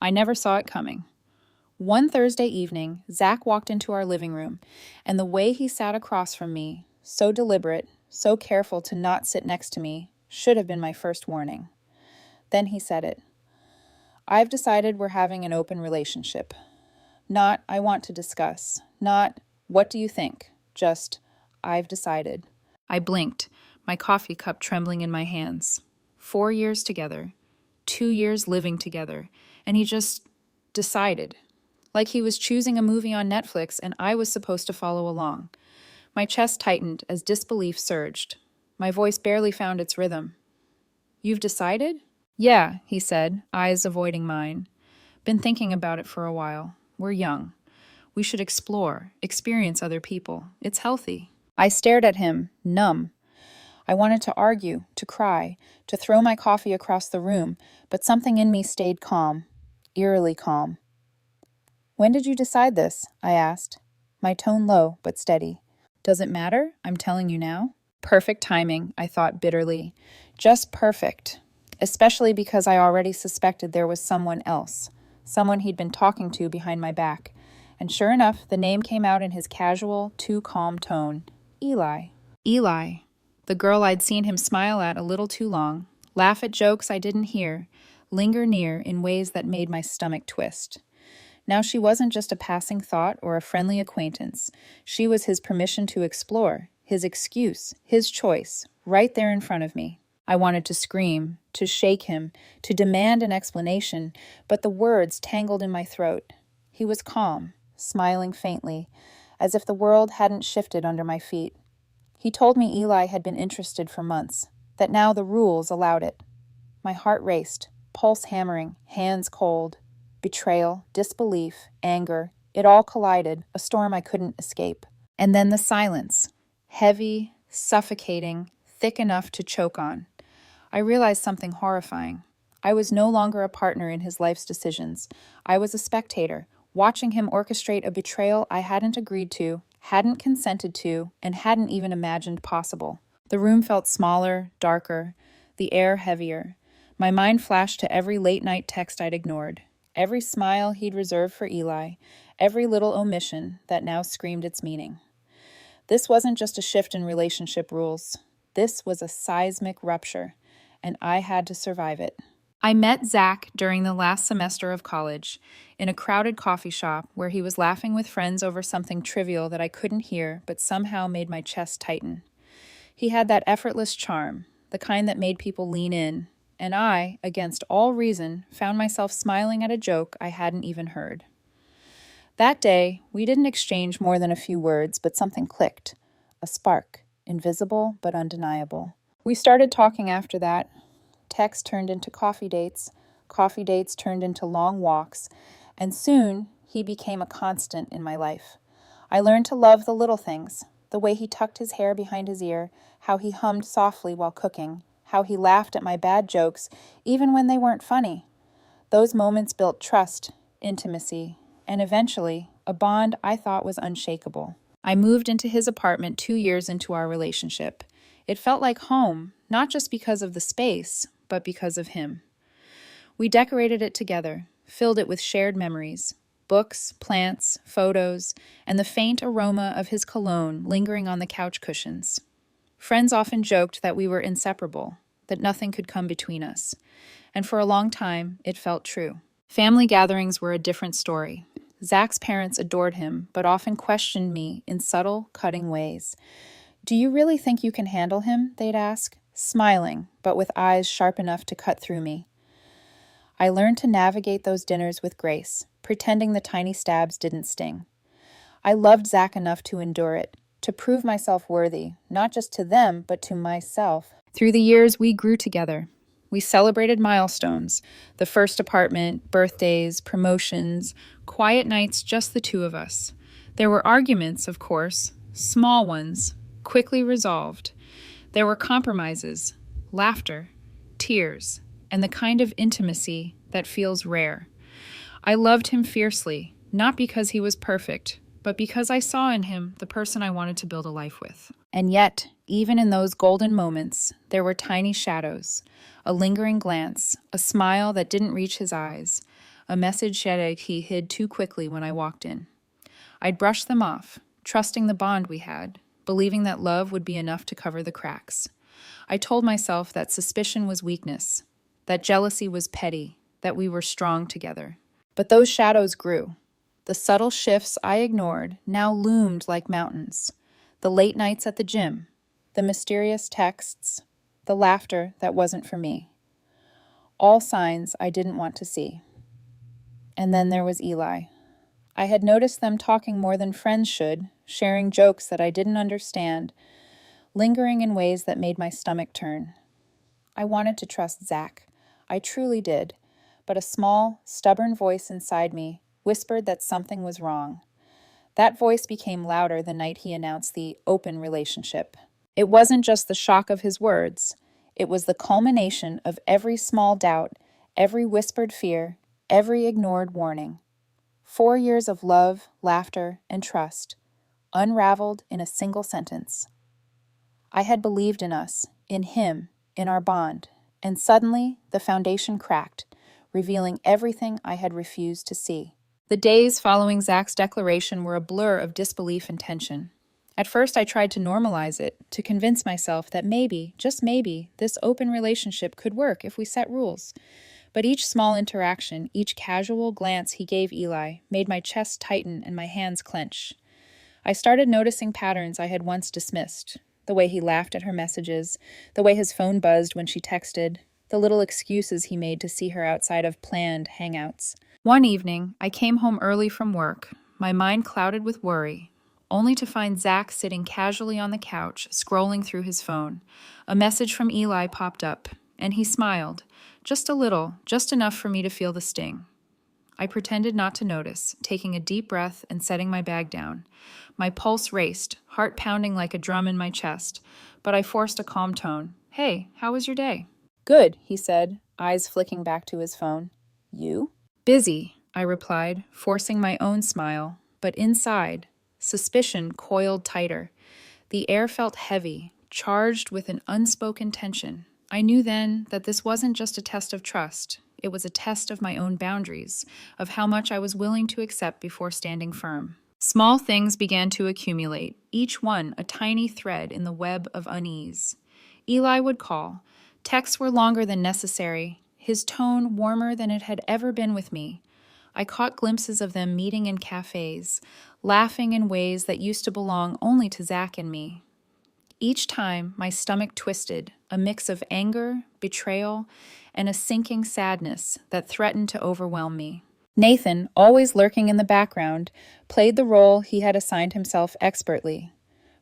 I never saw it coming. One Thursday evening, Zach walked into our living room, and the way he sat across from me, so deliberate, so careful to not sit next to me, should have been my first warning. Then he said it. I've decided we're having an open relationship. Not, I want to discuss. Not, what do you think? Just, I've decided. I blinked, my coffee cup trembling in my hands. 4 years together, 2 years living together, and he just decided. Like he was choosing a movie on Netflix and I was supposed to follow along. My chest tightened as disbelief surged. My voice barely found its rhythm. You've decided? Yeah, he said, eyes avoiding mine. Been thinking about it for a while. We're young. We should explore, experience other people. It's healthy. I stared at him, numb. I wanted to argue, to cry, to throw my coffee across the room, but something in me stayed calm, eerily calm. When did you decide this? I asked, my tone low but steady. Does it matter? I'm telling you now. Perfect timing, I thought bitterly. Just perfect. Especially because I already suspected there was someone else, someone he'd been talking to behind my back. And sure enough, the name came out in his casual, too calm tone. Eli. Eli. The girl I'd seen him smile at a little too long, laugh at jokes I didn't hear, linger near in ways that made my stomach twist. Now she wasn't just a passing thought or a friendly acquaintance. She was his permission to explore, his excuse, his choice, right there in front of me. I wanted to scream, to shake him, to demand an explanation, but the words tangled in my throat. He was calm, smiling faintly, as if the world hadn't shifted under my feet. He told me Eli had been interested for months, that now the rules allowed it. My heart raced, pulse hammering, hands cold. Betrayal, disbelief, anger, it all collided, a storm I couldn't escape. And then the silence, heavy, suffocating, thick enough to choke on. I realized something horrifying. I was no longer a partner in his life's decisions. I was a spectator, watching him orchestrate a betrayal I hadn't agreed to, hadn't consented to, and hadn't even imagined possible. The room felt smaller, darker, the air heavier. My mind flashed to every late-night text I'd ignored. Every smile he'd reserved for Eli, every little omission that now screamed its meaning. This wasn't just a shift in relationship rules. This was a seismic rupture, and I had to survive it. I met Zach during the last semester of college, in a crowded coffee shop where he was laughing with friends over something trivial that I couldn't hear but somehow made my chest tighten. He had that effortless charm, the kind that made people lean in, and I, against all reason, found myself smiling at a joke I hadn't even heard. That day, we didn't exchange more than a few words, but something clicked. A spark, invisible but undeniable. We started talking after that. Texts turned into coffee dates turned into long walks, and soon he became a constant in my life. I learned to love the little things, the way he tucked his hair behind his ear, how he hummed softly while cooking, how he laughed at my bad jokes, even when they weren't funny. Those moments built trust, intimacy, and eventually, a bond I thought was unshakable. I moved into his apartment 2 years into our relationship. It felt like home, not just because of the space, but because of him. We decorated it together, filled it with shared memories, books, plants, photos, and the faint aroma of his cologne lingering on the couch cushions. Friends often joked that we were inseparable, that nothing could come between us. And for a long time, it felt true. Family gatherings were a different story. Zach's parents adored him, but often questioned me in subtle, cutting ways. Do you really think you can handle him? They'd ask, smiling, but with eyes sharp enough to cut through me. I learned to navigate those dinners with grace, pretending the tiny stabs didn't sting. I loved Zach enough to endure it, to prove myself worthy, not just to them, but to myself. Through the years, we grew together. We celebrated milestones, the first apartment, birthdays, promotions, quiet nights, just the two of us. There were arguments, of course, small ones, quickly resolved. There were compromises, laughter, tears, and the kind of intimacy that feels rare. I loved him fiercely, not because he was perfect, but because I saw in him the person I wanted to build a life with. And yet, even in those golden moments, there were tiny shadows, a lingering glance, a smile that didn't reach his eyes, a message that he hid too quickly when I walked in. I'd brushed them off, trusting the bond we had, believing that love would be enough to cover the cracks. I told myself that suspicion was weakness, that jealousy was petty, that we were strong together. But those shadows grew. The subtle shifts I ignored now loomed like mountains. The late nights at the gym, the mysterious texts, the laughter that wasn't for me. All signs I didn't want to see. And then there was Eli. I had noticed them talking more than friends should, sharing jokes that I didn't understand, lingering in ways that made my stomach turn. I wanted to trust Zach. I truly did. But a small, stubborn voice inside me whispered that something was wrong. That voice became louder the night he announced the open relationship. It wasn't just the shock of his words. It was the culmination of every small doubt, every whispered fear, every ignored warning. 4 years of love, laughter, and trust, unraveled in a single sentence. I had believed in us, in him, in our bond, and suddenly the foundation cracked, revealing everything I had refused to see. The days following Zach's declaration were a blur of disbelief and tension. At first, I tried to normalize it, to convince myself that maybe, just maybe, this open relationship could work if we set rules. But each small interaction, each casual glance he gave Eli, made my chest tighten and my hands clench. I started noticing patterns I had once dismissed. The way he laughed at her messages, the way his phone buzzed when she texted, the little excuses he made to see her outside of planned hangouts. One evening, I came home early from work, my mind clouded with worry, only to find Zach sitting casually on the couch, scrolling through his phone. A message from Eli popped up, and he smiled, just a little, just enough for me to feel the sting. I pretended not to notice, taking a deep breath and setting my bag down. My pulse raced, heart pounding like a drum in my chest, but I forced a calm tone. "Hey, how was your day?" "Good," he said, eyes flicking back to his phone. "You?" "Busy," I replied, forcing my own smile, but inside, suspicion coiled tighter. The air felt heavy, charged with an unspoken tension. I knew then that this wasn't just a test of trust. It was a test of my own boundaries, of how much I was willing to accept before standing firm. Small things began to accumulate, each one a tiny thread in the web of unease. Eli would call. Texts were longer than necessary, his tone warmer than it had ever been with me. I caught glimpses of them meeting in cafes, laughing in ways that used to belong only to Zach and me. Each time, my stomach twisted, a mix of anger, betrayal, and a sinking sadness that threatened to overwhelm me. Nathan, always lurking in the background, played the role he had assigned himself expertly.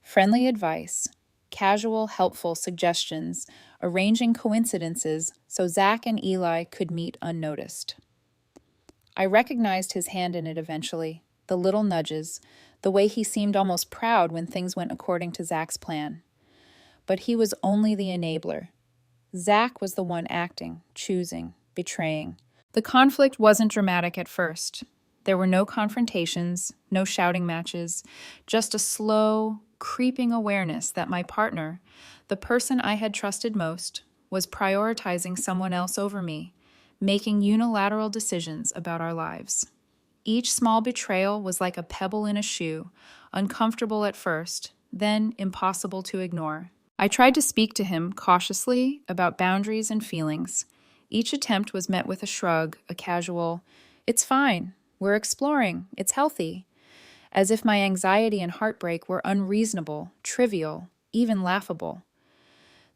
Friendly advice, casual, helpful suggestions, arranging coincidences so Zach and Eli could meet unnoticed. I recognized his hand in it eventually, the little nudges, the way he seemed almost proud when things went according to Zach's plan. But he was only the enabler. Zach was the one acting, choosing, betraying. The conflict wasn't dramatic at first. There were no confrontations, no shouting matches, just a slow, creeping awareness that my partner, the person I had trusted most, was prioritizing someone else over me, making unilateral decisions about our lives. Each small betrayal was like a pebble in a shoe, uncomfortable at first, then impossible to ignore. I tried to speak to him cautiously about boundaries and feelings. Each attempt was met with a shrug, a casual, "It's fine, we're exploring, it's healthy," as if my anxiety and heartbreak were unreasonable, trivial, even laughable.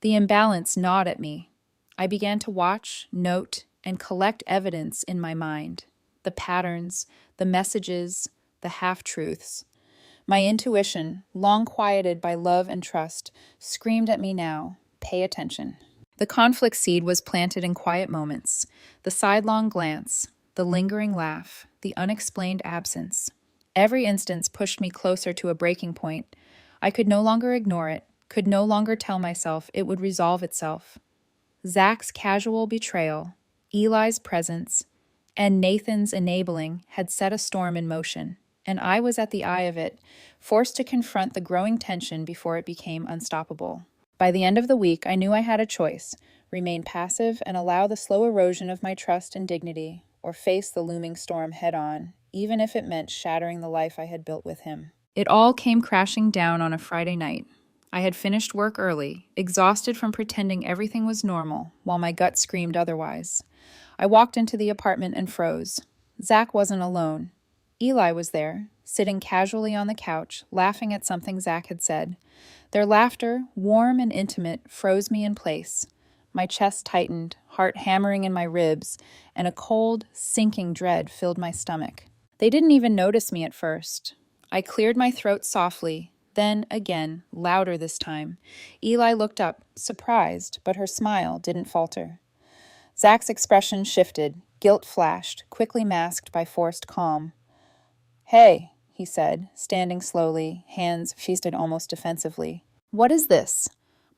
The imbalance gnawed at me. I began to watch, note, and collect evidence in my mind. The patterns, the messages, the half-truths. My intuition, long quieted by love and trust, screamed at me now, "Pay attention." The conflict seed was planted in quiet moments, the sidelong glance, the lingering laugh, the unexplained absence. Every instance pushed me closer to a breaking point. I could no longer ignore it, could no longer tell myself it would resolve itself. Zach's casual betrayal, Eli's presence, and Nathan's enabling had set a storm in motion, and I was at the eye of it, forced to confront the growing tension before it became unstoppable. By the end of the week, I knew I had a choice: remain passive and allow the slow erosion of my trust and dignity, or face the looming storm head on, even if it meant shattering the life I had built with him. It all came crashing down on a Friday night. I had finished work early, exhausted from pretending everything was normal, while my gut screamed otherwise. I walked into the apartment and froze. Zach wasn't alone. Eli was there, sitting casually on the couch, laughing at something Zach had said. Their laughter, warm and intimate, froze me in place. My chest tightened, heart hammering in my ribs, and a cold, sinking dread filled my stomach. They didn't even notice me at first. I cleared my throat softly, then again, louder this time. Eli looked up, surprised, but her smile didn't falter. Zach's expression shifted, guilt flashed, quickly masked by forced calm. "Hey," he said, standing slowly, hands feasted almost defensively. "What is this?"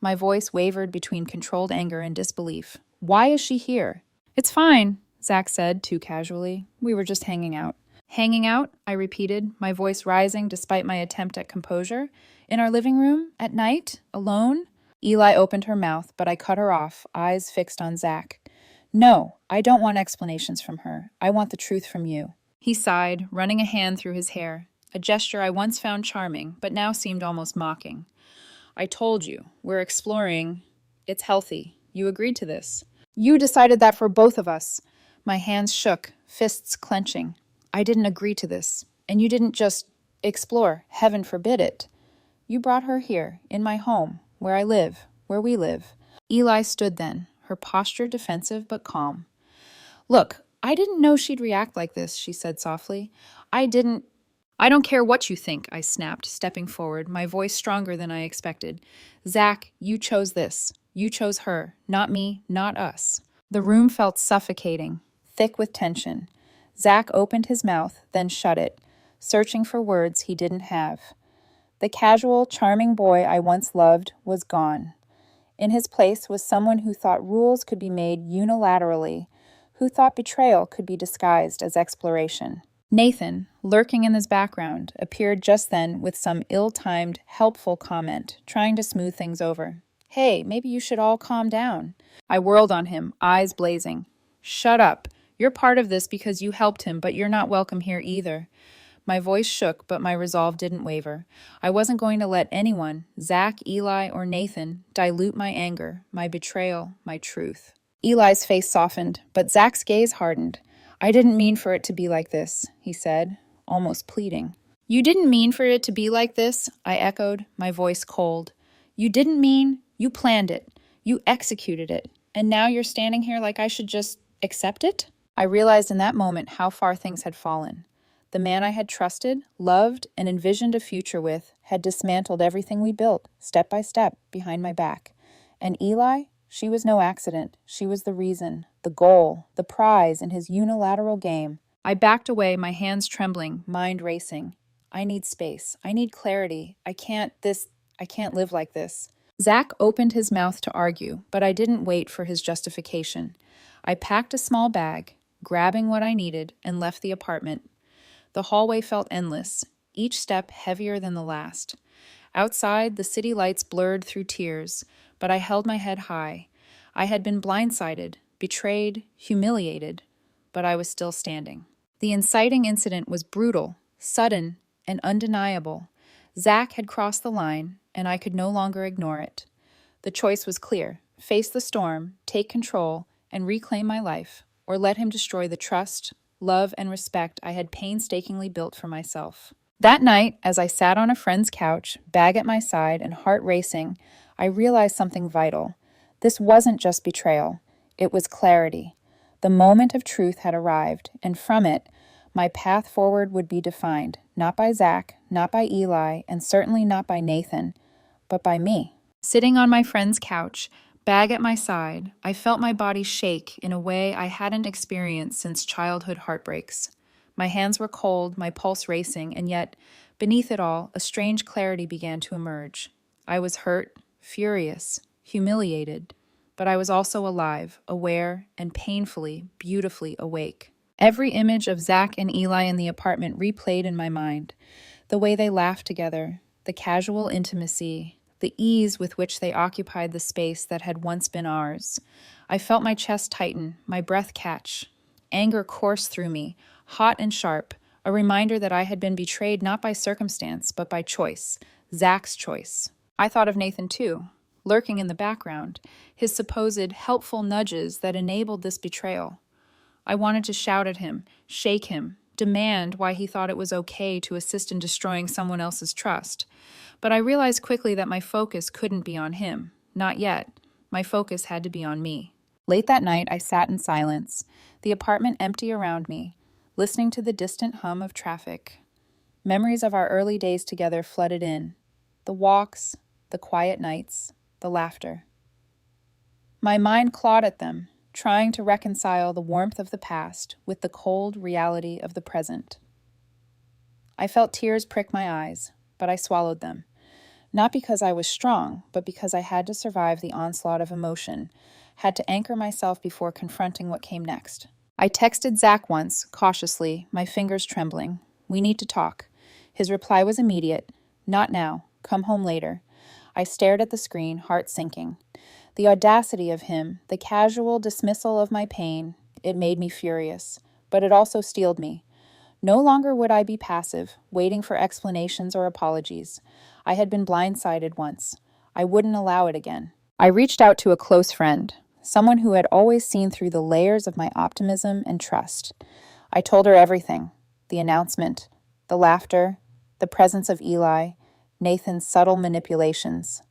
My voice wavered between controlled anger and disbelief. "Why is she here?" "It's fine," Zach said, too casually. "We were just hanging out." "Hanging out?" I repeated, my voice rising despite my attempt at composure. "In our living room? At night? Alone?" Eli opened her mouth, but I cut her off, eyes fixed on Zach. "No, I don't want explanations from her. I want the truth from you." He sighed, running a hand through his hair, a gesture I once found charming, but now seemed almost mocking. "I told you, we're exploring. It's healthy. You agreed to this." "You decided that for both of us." My hands shook, fists clenching. "I didn't agree to this. And you didn't just explore. Heaven forbid it. You brought her here, in my home, where I live, where we live." Eli stood then, her posture defensive but calm. "Look, I didn't know she'd react like this," she said softly. "I don't care what you think," I snapped, stepping forward, my voice stronger than I expected. "Zach, you chose this. You chose her. Not me, not us." The room felt suffocating, thick with tension. Zach opened his mouth, then shut it, searching for words he didn't have. The casual, charming boy I once loved was gone. In his place was someone who thought rules could be made unilaterally, who thought betrayal could be disguised as exploration. Nathan, lurking in his background, appeared just then with some ill-timed, helpful comment, trying to smooth things over. "Hey, maybe you should all calm down." I whirled on him, eyes blazing. "Shut up. You're part of this because you helped him, but you're not welcome here either." My voice shook, but my resolve didn't waver. I wasn't going to let anyone, Zach, Eli, or Nathan, dilute my anger, my betrayal, my truth. Eli's face softened, but Zach's gaze hardened. "I didn't mean for it to be like this," he said, almost pleading. "You didn't mean for it to be like this?" I echoed, my voice cold. "You didn't mean? You planned it. You executed it. And now you're standing here like I should just accept it?" I realized in that moment how far things had fallen. The man I had trusted, loved, and envisioned a future with had dismantled everything we built, step by step, behind my back. And Eli? She was no accident. She was the reason, the goal, the prize in his unilateral game. I backed away, my hands trembling, mind racing. I need space. I need clarity. I can't live like this. Zach opened his mouth to argue, but I didn't wait for his justification. I packed a small bag, grabbing what I needed, and left the apartment. The hallway felt endless, each step heavier than the last. Outside, the city lights blurred through tears, but I held my head high. I had been blindsided, betrayed, humiliated, but I was still standing. The inciting incident was brutal, sudden, and undeniable. Zach had crossed the line, and I could no longer ignore it. The choice was clear: face the storm, take control, and reclaim my life, or let him destroy the trust, love, and respect I had painstakingly built for myself. That night, as I sat on a friend's couch, bag at my side and heart racing, I realized something vital. This wasn't just betrayal. It was clarity. The moment of truth had arrived, and from it, my path forward would be defined, not by Zach, not by Eli, and certainly not by Nathan, but by me. Sitting on my friend's couch, bag at my side, I felt my body shake in a way I hadn't experienced since childhood heartbreaks. My hands were cold, my pulse racing, and yet, beneath it all, a strange clarity began to emerge. I was hurt, furious, humiliated, but I was also alive, aware, and painfully, beautifully awake. Every image of Zach and Eli in the apartment replayed in my mind. The way they laughed together, the casual intimacy, the ease with which they occupied the space that had once been ours. I felt my chest tighten, my breath catch. Anger coursed through me, hot and sharp, a reminder that I had been betrayed not by circumstance, but by choice, Zach's choice. I thought of Nathan too, lurking in the background, his supposed helpful nudges that enabled this betrayal. I wanted to shout at him, shake him, demand why he thought it was okay to assist in destroying someone else's trust. But I realized quickly that my focus couldn't be on him. Not yet. My focus had to be on me. Late that night, I sat in silence, the apartment empty around me, listening to the distant hum of traffic. Memories of our early days together flooded in. The walks, the quiet nights, the laughter. My mind clawed at them, trying to reconcile the warmth of the past with the cold reality of the present. I felt tears prick my eyes, but I swallowed them. Not because I was strong, but because I had to survive the onslaught of emotion, had to anchor myself before confronting what came next. I texted Zach once, cautiously, my fingers trembling. "We need to talk." His reply was immediate. "Not now. Come home later." I stared at the screen, heart sinking. The audacity of him, the casual dismissal of my pain, it made me furious, but it also steeled me. No longer would I be passive, waiting for explanations or apologies. I had been blindsided once. I wouldn't allow it again. I reached out to a close friend, someone who had always seen through the layers of my optimism and trust. I told her everything: the announcement, the laughter, the presence of Eli, Nathan's subtle manipulations.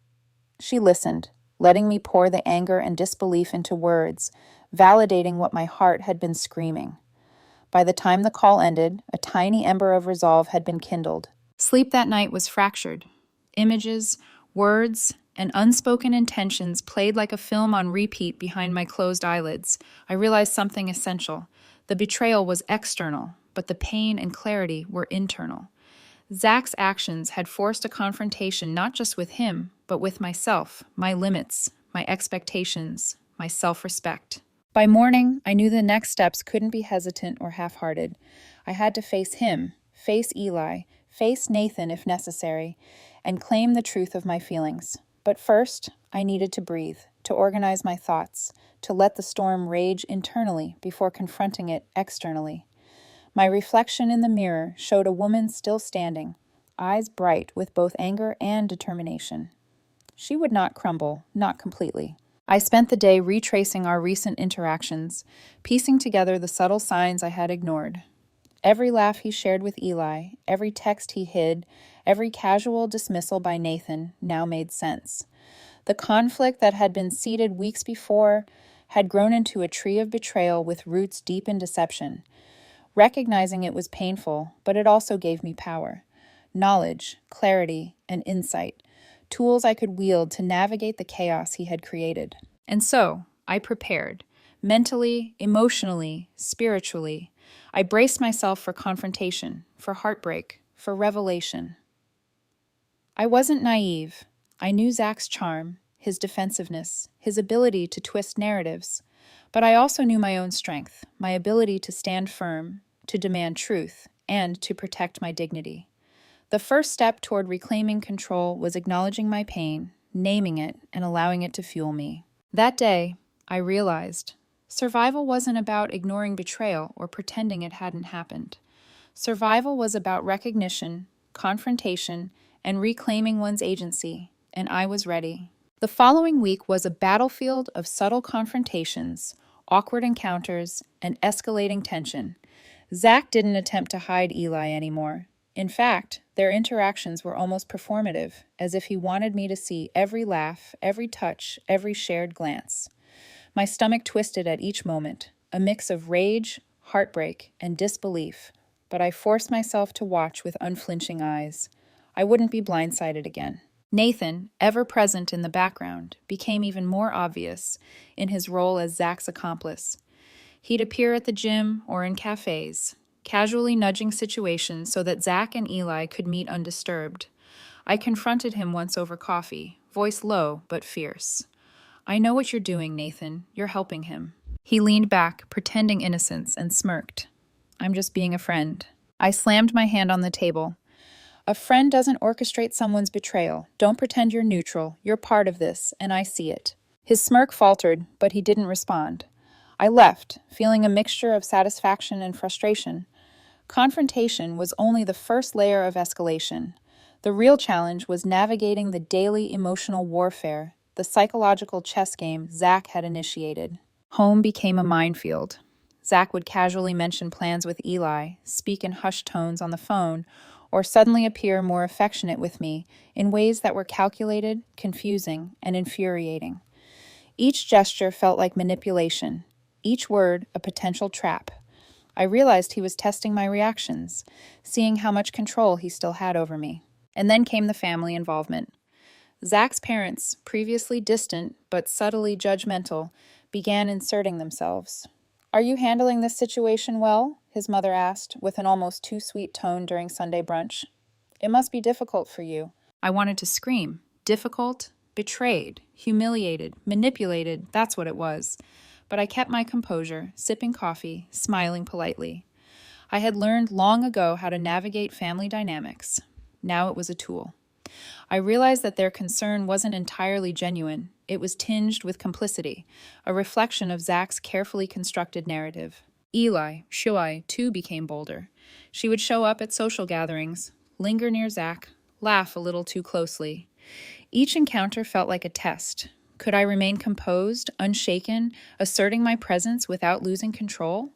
She listened, letting me pour the anger and disbelief into words, validating what my heart had been screaming. By the time the call ended, a tiny ember of resolve had been kindled. Sleep that night was fractured. Images, words, and unspoken intentions played like a film on repeat behind my closed eyelids. I realized something essential. The betrayal was external, but the pain and clarity were internal. Zach's actions had forced a confrontation not just with him, but with myself, my limits, my expectations, my self-respect. By morning, I knew the next steps couldn't be hesitant or half-hearted. I had to face him, face Eli, face Nathan if necessary, and claim the truth of my feelings. But first, I needed to breathe, to organize my thoughts, to let the storm rage internally before confronting it externally. My reflection in the mirror showed a woman still standing, eyes bright with both anger and determination. She would not crumble, not completely. I spent the day retracing our recent interactions, piecing together the subtle signs I had ignored. Every laugh he shared with Eli, every text he hid, every casual dismissal by Nathan now made sense. The conflict that had been seeded weeks before had grown into a tree of betrayal with roots deep in deception. Recognizing it was painful, but it also gave me power. Knowledge, clarity, and insight. Tools I could wield to navigate the chaos he had created. And so, I prepared. Mentally, emotionally, spiritually. I braced myself for confrontation, for heartbreak, for revelation. I wasn't naive. I knew Zach's charm, his defensiveness, his ability to twist narratives. But I also knew my own strength, my ability to stand firm, to demand truth, and to protect my dignity. The first step toward reclaiming control was acknowledging my pain, naming it, and allowing it to fuel me. That day, I realized survival wasn't about ignoring betrayal or pretending it hadn't happened. Survival was about recognition, confrontation, and reclaiming one's agency, and I was ready. The following week was a battlefield of subtle confrontations, awkward encounters, and escalating tension. Zach didn't attempt to hide Eli anymore. In fact, their interactions were almost performative, as if he wanted me to see every laugh, every touch, every shared glance. My stomach twisted at each moment, a mix of rage, heartbreak, and disbelief, but I forced myself to watch with unflinching eyes. I wouldn't be blindsided again. Nathan, ever present in the background, became even more obvious in his role as Zach's accomplice. He'd appear at the gym or in cafes, casually nudging situations so that Zach and Eli could meet undisturbed. I confronted him once over coffee, voice low but fierce. "I know what you're doing, Nathan. You're helping him." He leaned back, pretending innocence, and smirked. "I'm just being a friend." I slammed my hand on the table. "A friend doesn't orchestrate someone's betrayal. Don't pretend you're neutral. You're part of this, and I see it." His smirk faltered, but he didn't respond. I left, feeling a mixture of satisfaction and frustration. Confrontation was only the first layer of escalation. The real challenge was navigating the daily emotional warfare, the psychological chess game Zach had initiated. Home became a minefield. Zach would casually mention plans with Eli, speak in hushed tones on the phone, or suddenly appear more affectionate with me in ways that were calculated, confusing, and infuriating. Each gesture felt like manipulation, each word a potential trap. I realized he was testing my reactions, seeing how much control he still had over me. And then came the family involvement. Zach's parents, previously distant but subtly judgmental, began inserting themselves. "Are you handling this situation well?" his mother asked, with an almost too sweet tone during Sunday brunch. "It must be difficult for you." I wanted to scream. Difficult, betrayed, humiliated, manipulated, that's what it was. But I kept my composure, sipping coffee, smiling politely. I had learned long ago how to navigate family dynamics. Now it was a tool. I realized that their concern wasn't entirely genuine. It was tinged with complicity, a reflection of Zach's carefully constructed narrative. Eli, Shuai, too became bolder. She would show up at social gatherings, linger near Zach, laugh a little too closely. Each encounter felt like a test. Could I remain composed, unshaken, asserting my presence without losing control?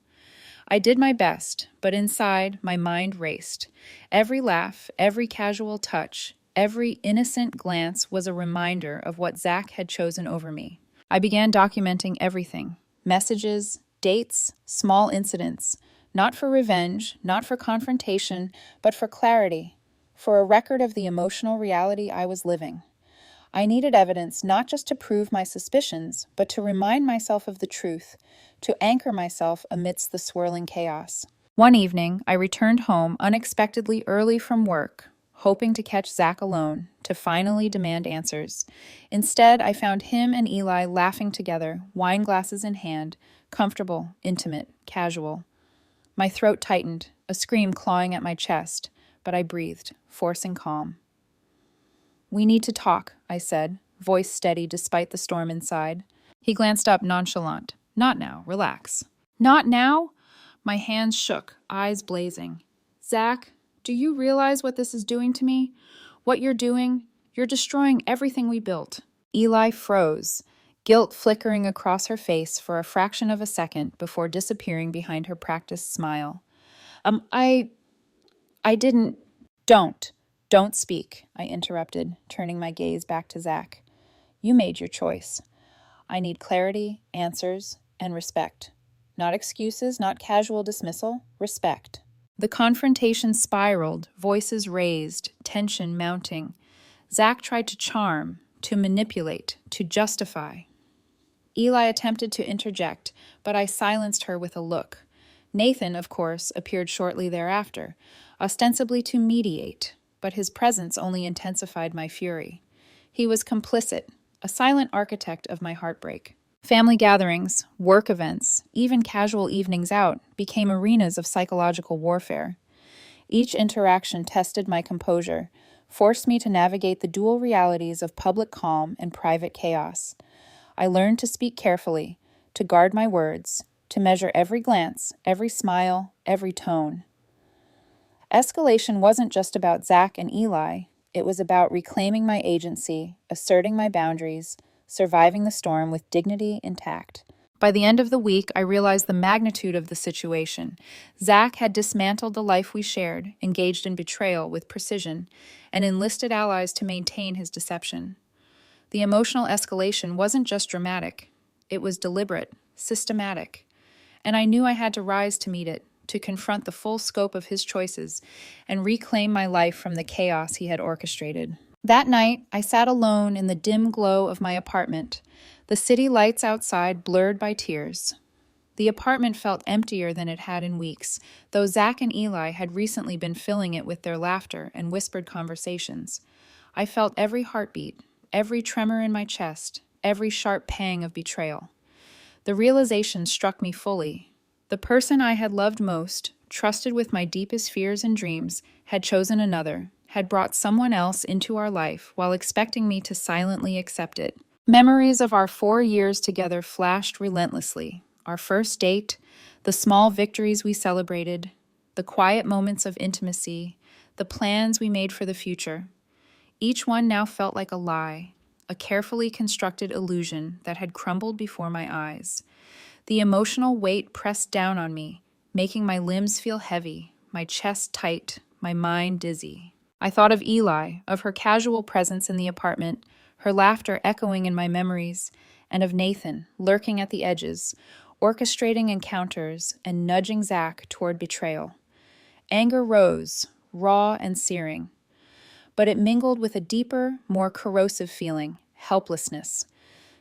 I did my best, but inside, my mind raced. Every laugh, every casual touch, every innocent glance was a reminder of what Zach had chosen over me. I began documenting everything: messages, dates, small incidents, not for revenge, not for confrontation, but for clarity, for a record of the emotional reality I was living. I needed evidence not just to prove my suspicions, but to remind myself of the truth, to anchor myself amidst the swirling chaos. One evening, I returned home unexpectedly early from work, hoping to catch Zach alone, to finally demand answers. Instead, I found him and Eli laughing together, wine glasses in hand, comfortable, intimate, casual. My throat tightened, a scream clawing at my chest, but I breathed, forcing calm. "We need to talk," I said, voice steady despite the storm inside. He glanced up nonchalant. "Not now, relax." "Not now?" My hands shook, eyes blazing. "Zach, do you realize what this is doing to me? What you're doing? You're destroying everything we built." Eli froze, guilt flickering across her face for a fraction of a second before disappearing behind her practiced smile. I didn't. Don't speak," I interrupted, turning my gaze back to Zach. "You made your choice. I need clarity, answers, and respect. Not excuses, not casual dismissal, respect." The confrontation spiraled, voices raised, tension mounting. Zach tried to charm, to manipulate, to justify. Eli attempted to interject, but I silenced her with a look. Nathan, of course, appeared shortly thereafter, ostensibly to mediate, but his presence only intensified my fury. He was complicit, a silent architect of my heartbreak. Family gatherings, work events, even casual evenings out became arenas of psychological warfare. Each interaction tested my composure, forced me to navigate the dual realities of public calm and private chaos. I learned to speak carefully, to guard my words, to measure every glance, every smile, every tone. Escalation wasn't just about Zach and Eli. It was about reclaiming my agency, asserting my boundaries, surviving the storm with dignity intact. By the end of the week, I realized the magnitude of the situation. Zach had dismantled the life we shared, engaged in betrayal with precision, and enlisted allies to maintain his deception. The emotional escalation wasn't just dramatic. It was deliberate, systematic. And I knew I had to rise to meet it, to confront the full scope of his choices and reclaim my life from the chaos he had orchestrated. That night, I sat alone in the dim glow of my apartment, the city lights outside blurred by tears. The apartment felt emptier than it had in weeks, though Zach and Eli had recently been filling it with their laughter and whispered conversations. I felt every heartbeat, every tremor in my chest, every sharp pang of betrayal. The realization struck me fully. The person I had loved most, trusted with my deepest fears and dreams, had chosen another, had brought someone else into our life while expecting me to silently accept it. Memories of our 4 years together flashed relentlessly. our first date, the small victories we celebrated, the quiet moments of intimacy, the plans we made for the future. Each one now felt like a lie, a carefully constructed illusion that had crumbled before my eyes. The emotional weight pressed down on me, making my limbs feel heavy, my chest tight, my mind dizzy. I thought of Eli, of her casual presence in the apartment, her laughter echoing in my memories, and of Nathan, lurking at the edges, orchestrating encounters and nudging Zach toward betrayal. Anger rose, raw and searing, but it mingled with a deeper, more corrosive feeling, helplessness.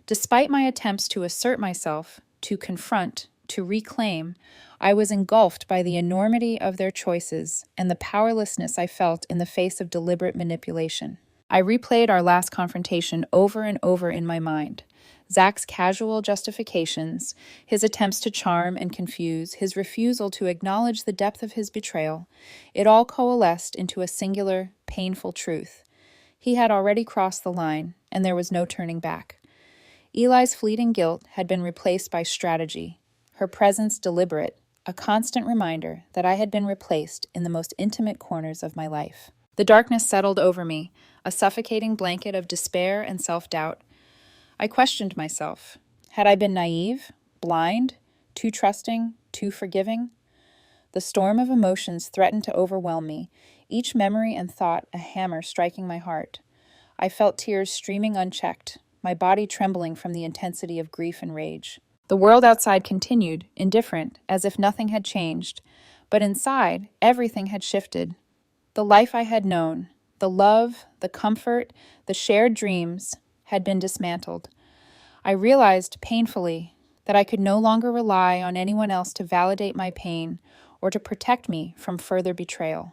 Despite my attempts to assert myself, to confront, to reclaim, I was engulfed by the enormity of their choices and the powerlessness I felt in the face of deliberate manipulation. I replayed our last confrontation over and over in my mind. Zach's casual justifications, his attempts to charm and confuse, his refusal to acknowledge the depth of his betrayal, it all coalesced into a singular, painful truth. He had already crossed the line, and there was no turning back. Eli's fleeting guilt had been replaced by strategy, her presence deliberate, a constant reminder that I had been replaced in the most intimate corners of my life. The darkness settled over me, a suffocating blanket of despair and self-doubt. I questioned myself. Had I been naive, blind, too trusting, too forgiving? The storm of emotions threatened to overwhelm me, each memory and thought a hammer striking my heart. I felt tears streaming unchecked, my body trembling from the intensity of grief and rage. The world outside continued, indifferent, as if nothing had changed, but inside, everything had shifted. The life I had known, the love, the comfort, the shared dreams, had been dismantled. I realized, painfully, that I could no longer rely on anyone else to validate my pain or to protect me from further betrayal.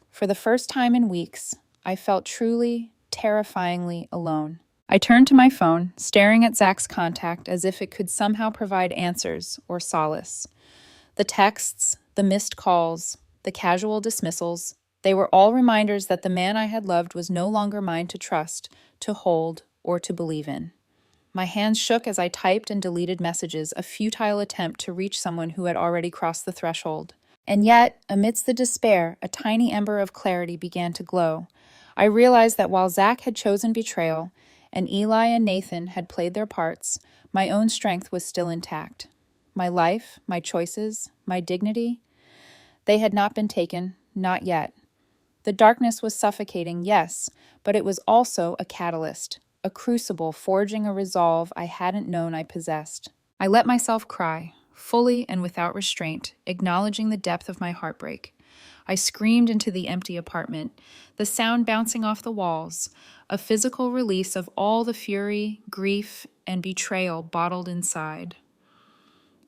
For the first time in weeks, I felt truly, terrifyingly alone. I turned to my phone, staring at Zach's contact as if it could somehow provide answers or solace. The texts, the missed calls, the casual dismissals, they were all reminders that the man I had loved was no longer mine to trust, to hold, or to believe in. My hands shook as I typed and deleted messages, a futile attempt to reach someone who had already crossed the threshold. And yet, amidst the despair, a tiny ember of clarity began to glow. I realized that while Zach had chosen betrayal, and Eli and Nathan had played their parts, my own strength was still intact. My life, my choices, my dignity, they had not been taken, not yet. The darkness was suffocating, yes, but it was also a catalyst, a crucible forging a resolve I hadn't known I possessed. I let myself cry, fully and without restraint, acknowledging the depth of my heartbreak. I screamed into the empty apartment, the sound bouncing off the walls, a physical release of all the fury, grief, and betrayal bottled inside.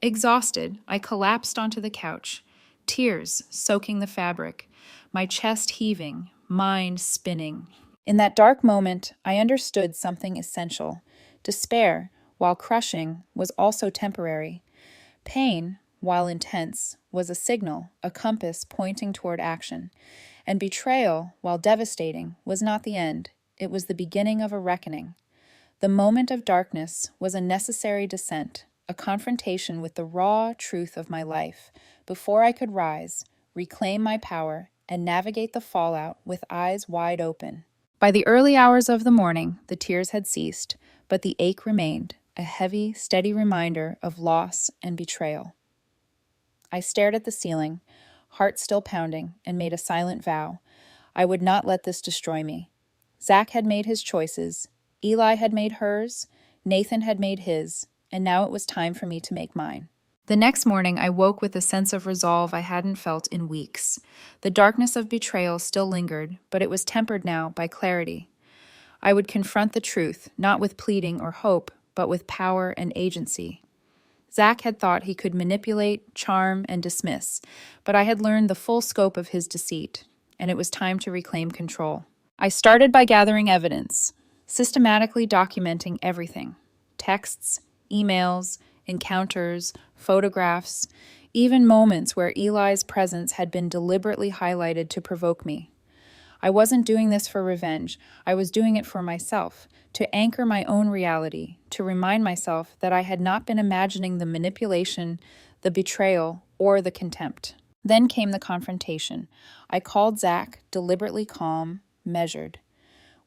Exhausted, I collapsed onto the couch, tears soaking the fabric, my chest heaving, mind spinning. In that dark moment, I understood something essential. Despair, while crushing, was also temporary. Pain, while intense, was a signal, a compass pointing toward action. And betrayal, while devastating, was not the end. It was the beginning of a reckoning. The moment of darkness was a necessary descent, a confrontation with the raw truth of my life, before I could rise, reclaim my power, and navigate the fallout with eyes wide open. By the early hours of the morning, the tears had ceased, but the ache remained, a heavy, steady reminder of loss and betrayal. I stared at the ceiling, heart still pounding, and made a silent vow. I would not let this destroy me. Zach had made his choices, Eli had made hers, Nathan had made his, and now it was time for me to make mine. The next morning, I woke with a sense of resolve I hadn't felt in weeks. The darkness of betrayal still lingered, but it was tempered now by clarity. I would confront the truth, not with pleading or hope, but with power and agency. Zach had thought he could manipulate, charm, and dismiss, but I had learned the full scope of his deceit, and it was time to reclaim control. I started by gathering evidence, systematically documenting everything: texts, emails, encounters, photographs, even moments where Eli's presence had been deliberately highlighted to provoke me. I wasn't doing this for revenge. I was doing it for myself, to anchor my own reality, to remind myself that I had not been imagining the manipulation, the betrayal, or the contempt. Then came the confrontation. I called Zach, deliberately calm, measured.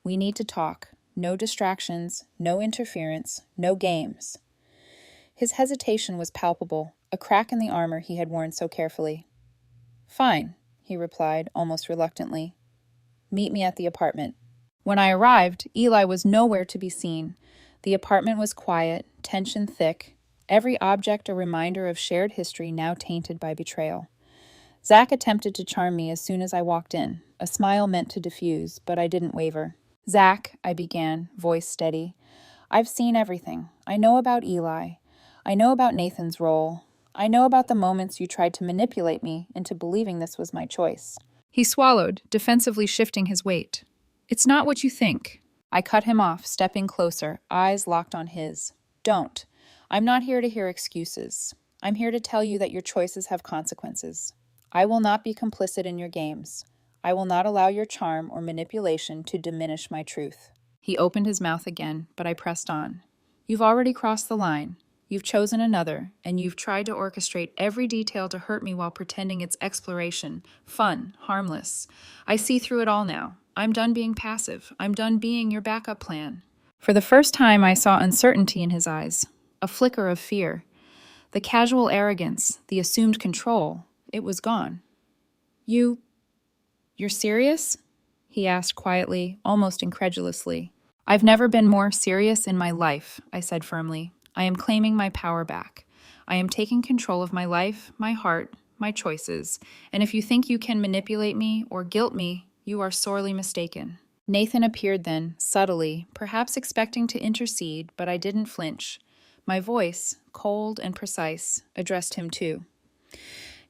We need to talk. No distractions, no interference, no games. His hesitation was palpable, a crack in the armor he had worn so carefully. Fine, he replied, almost reluctantly. Meet me at the apartment. When I arrived, Eli was nowhere to be seen. The apartment was quiet, tension thick, every object a reminder of shared history now tainted by betrayal. Zach attempted to charm me as soon as I walked in, a smile meant to diffuse, but I didn't waver. Zach, I began, voice steady. I've seen everything. I know about Eli. I know about Nathan's role. I know about the moments you tried to manipulate me into believing this was my choice. He swallowed, defensively shifting his weight. It's not what you think. I cut him off, stepping closer, eyes locked on his. Don't. I'm not here to hear excuses. I'm here to tell you that your choices have consequences. I will not be complicit in your games. I will not allow your charm or manipulation to diminish my truth. He opened his mouth again, but I pressed on. You've already crossed the line. You've chosen another, and you've tried to orchestrate every detail to hurt me while pretending it's exploration, fun, harmless. I see through it all now. I'm done being passive. I'm done being your backup plan. For the first time, I saw uncertainty in his eyes, a flicker of fear. The casual arrogance, the assumed control, it was gone. You're serious? He asked quietly, almost incredulously. I've never been more serious in my life, I said firmly. I am claiming my power back. I am taking control of my life, my heart, my choices, and if you think you can manipulate me or guilt me, you are sorely mistaken. Nathan appeared then, subtly, perhaps expecting to intercede, but I didn't flinch. My voice, cold and precise, addressed him too.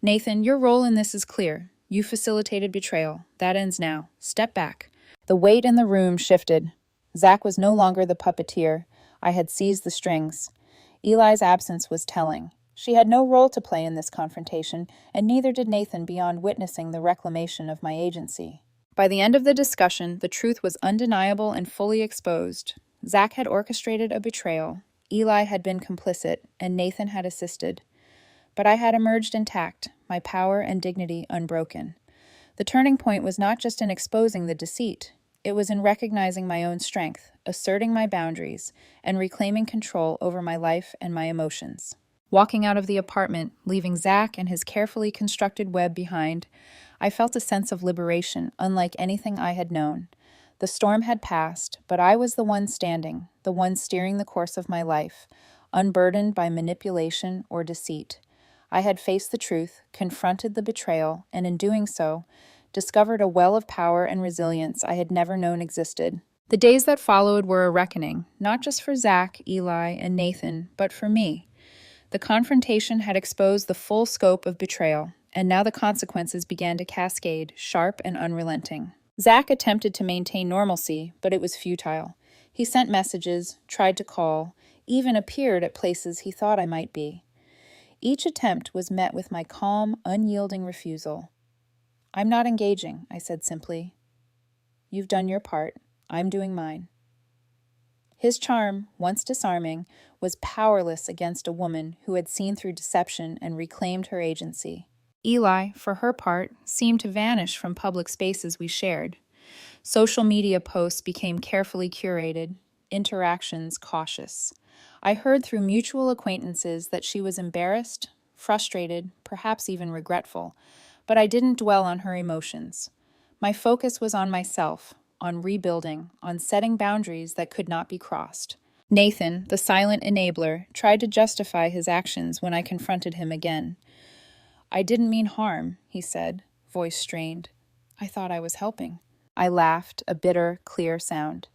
Nathan, your role in this is clear. You facilitated betrayal. That ends now. Step back. The weight in the room shifted. Zach was no longer the puppeteer. I had seized the strings. Eli's absence was telling. She had no role to play in this confrontation, and neither did Nathan beyond witnessing the reclamation of my agency. By the end of the discussion, the truth was undeniable and fully exposed. Zach had orchestrated a betrayal. Eli had been complicit, and Nathan had assisted. But I had emerged intact, my power and dignity unbroken. The turning point was not just in exposing the deceit. It was in recognizing my own strength, asserting my boundaries, and reclaiming control over my life and my emotions. Walking out of the apartment, leaving Zach and his carefully constructed web behind, I felt a sense of liberation unlike anything I had known. The storm had passed, but I was the one standing, the one steering the course of my life, unburdened by manipulation or deceit. I had faced the truth, confronted the betrayal, and in doing so, discovered a well of power and resilience I had never known existed. The days that followed were a reckoning, not just for Zach, Eli, and Nathan, but for me. The confrontation had exposed the full scope of betrayal, and now the consequences began to cascade, sharp and unrelenting. Zach attempted to maintain normalcy, but it was futile. He sent messages, tried to call, even appeared at places he thought I might be. Each attempt was met with my calm, unyielding refusal. I'm not engaging, I said simply. You've done your part. I'm doing mine. His charm, once disarming, was powerless against a woman who had seen through deception and reclaimed her agency. Eli, for her part, seemed to vanish from public spaces we shared. Social media posts became carefully curated, interactions cautious. I heard through mutual acquaintances that she was embarrassed, frustrated, perhaps even regretful, but I didn't dwell on her emotions. My focus was on myself, on rebuilding, on setting boundaries that could not be crossed. Nathan, the silent enabler, tried to justify his actions when I confronted him again. I didn't mean harm, he said, voice strained. I thought I was helping. I laughed, a bitter, clear sound.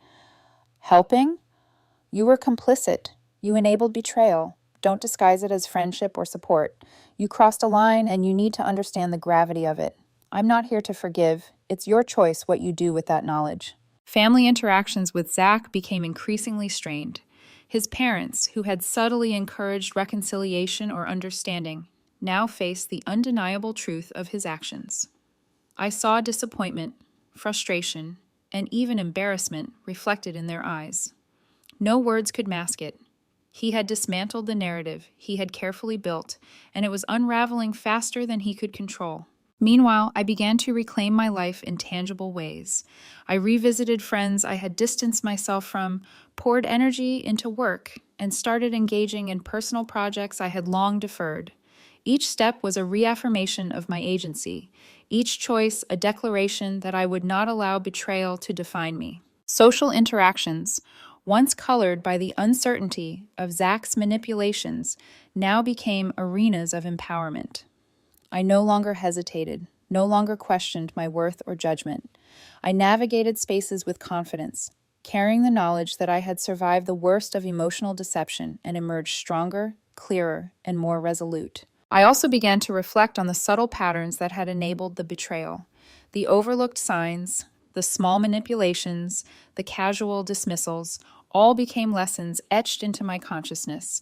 Helping? You were complicit. You enabled betrayal. Don't disguise it as friendship or support. You crossed a line, and you need to understand the gravity of it. I'm not here to forgive. It's your choice what you do with that knowledge. Family interactions with Zach became increasingly strained. His parents, who had subtly encouraged reconciliation or understanding, now faced the undeniable truth of his actions. I saw disappointment, frustration, and even embarrassment reflected in their eyes. No words could mask it. He had dismantled the narrative he had carefully built, and it was unraveling faster than he could control. Meanwhile, I began to reclaim my life in tangible ways. I revisited friends I had distanced myself from, poured energy into work, and started engaging in personal projects I had long deferred. Each step was a reaffirmation of my agency, each choice a declaration that I would not allow betrayal to define me. Social interactions, once colored by the uncertainty of Zach's manipulations, now became arenas of empowerment. I no longer hesitated, no longer questioned my worth or judgment. I navigated spaces with confidence, carrying the knowledge that I had survived the worst of emotional deception and emerged stronger, clearer, and more resolute. I also began to reflect on the subtle patterns that had enabled the betrayal, the overlooked signs, the small manipulations, the casual dismissals, all became lessons etched into my consciousness.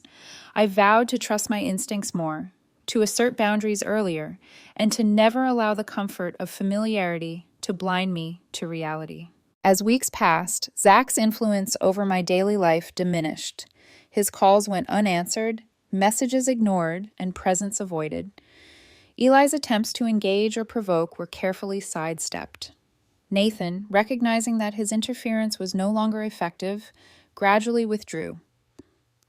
I vowed to trust my instincts more, to assert boundaries earlier, and to never allow the comfort of familiarity to blind me to reality. As weeks passed, Zach's influence over my daily life diminished. His calls went unanswered, messages ignored, and presence avoided. Eli's attempts to engage or provoke were carefully sidestepped. Nathan, recognizing that his interference was no longer effective, gradually withdrew.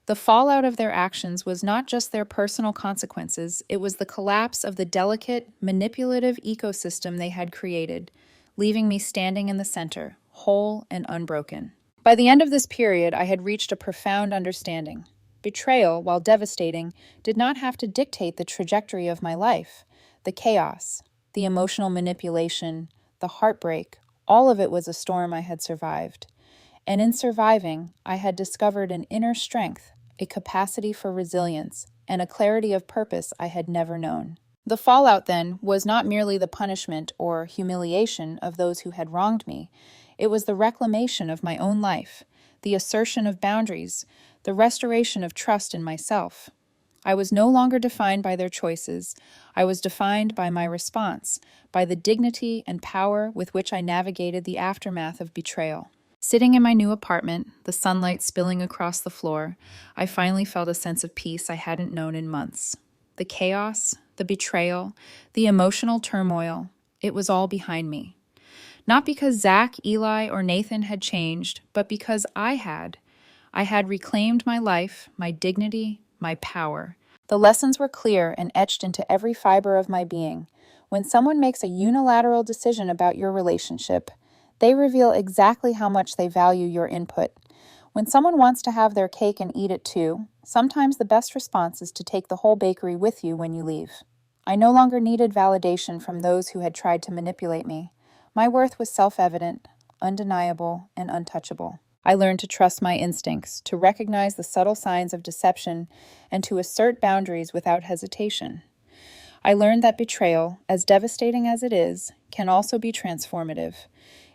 The fallout of their actions was not just their personal consequences, it was the collapse of the delicate, manipulative ecosystem they had created, leaving me standing in the center, whole and unbroken. By the end of this period, I had reached a profound understanding. Betrayal, while devastating, did not have to dictate the trajectory of my life. The chaos, the emotional manipulation, the heartbreak, all of it was a storm I had survived. And in surviving, I had discovered an inner strength, a capacity for resilience, and a clarity of purpose I had never known. The fallout, then, was not merely the punishment or humiliation of those who had wronged me. It was the reclamation of my own life, the assertion of boundaries, the restoration of trust in myself. I was no longer defined by their choices. I was defined by my response, by the dignity and power with which I navigated the aftermath of betrayal. Sitting in my new apartment, the sunlight spilling across the floor, I finally felt a sense of peace I hadn't known in months. The chaos, the betrayal, the emotional turmoil, it was all behind me. Not because Zach, Eli, or Nathan had changed, but because I had. I had reclaimed my life, my dignity, my power. The lessons were clear and etched into every fiber of my being. When someone makes a unilateral decision about your relationship, they reveal exactly how much they value your input. When someone wants to have their cake and eat it too, sometimes the best response is to take the whole bakery with you when you leave. I no longer needed validation from those who had tried to manipulate me. My worth was self-evident, undeniable, and untouchable. I learned to trust my instincts, to recognize the subtle signs of deception, and to assert boundaries without hesitation. I learned that betrayal, as devastating as it is, can also be transformative.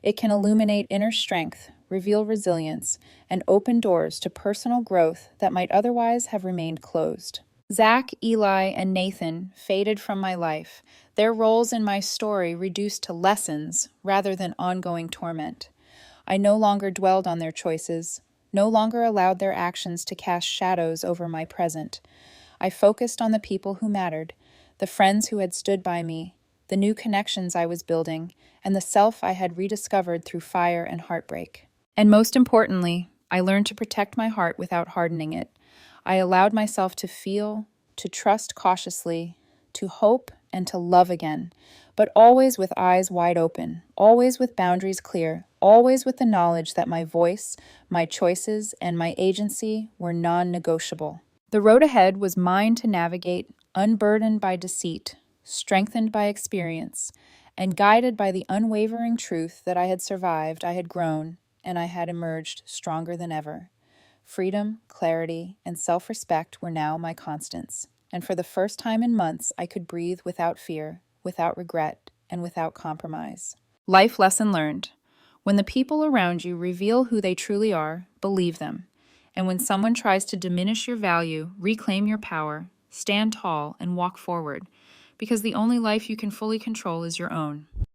It can illuminate inner strength, reveal resilience, and open doors to personal growth that might otherwise have remained closed. Zach, Eli, and Nathan faded from my life, their roles in my story reduced to lessons rather than ongoing torment. I no longer dwelled on their choices, no longer allowed their actions to cast shadows over my present. I focused on the people who mattered, the friends who had stood by me, the new connections I was building, and the self I had rediscovered through fire and heartbreak. And most importantly, I learned to protect my heart without hardening it. I allowed myself to feel, to trust cautiously, to hope, and to love again, but always with eyes wide open, always with boundaries clear, always with the knowledge that my voice, my choices, and my agency were non-negotiable. The road ahead was mine to navigate, unburdened by deceit, strengthened by experience, and guided by the unwavering truth that I had survived, I had grown, and I had emerged stronger than ever. Freedom, clarity, and self-respect were now my constants, and for the first time in months, I could breathe without fear, without regret, and without compromise. Life lesson learned. When the people around you reveal who they truly are, believe them. And when someone tries to diminish your value, reclaim your power, stand tall and walk forward, because the only life you can fully control is your own.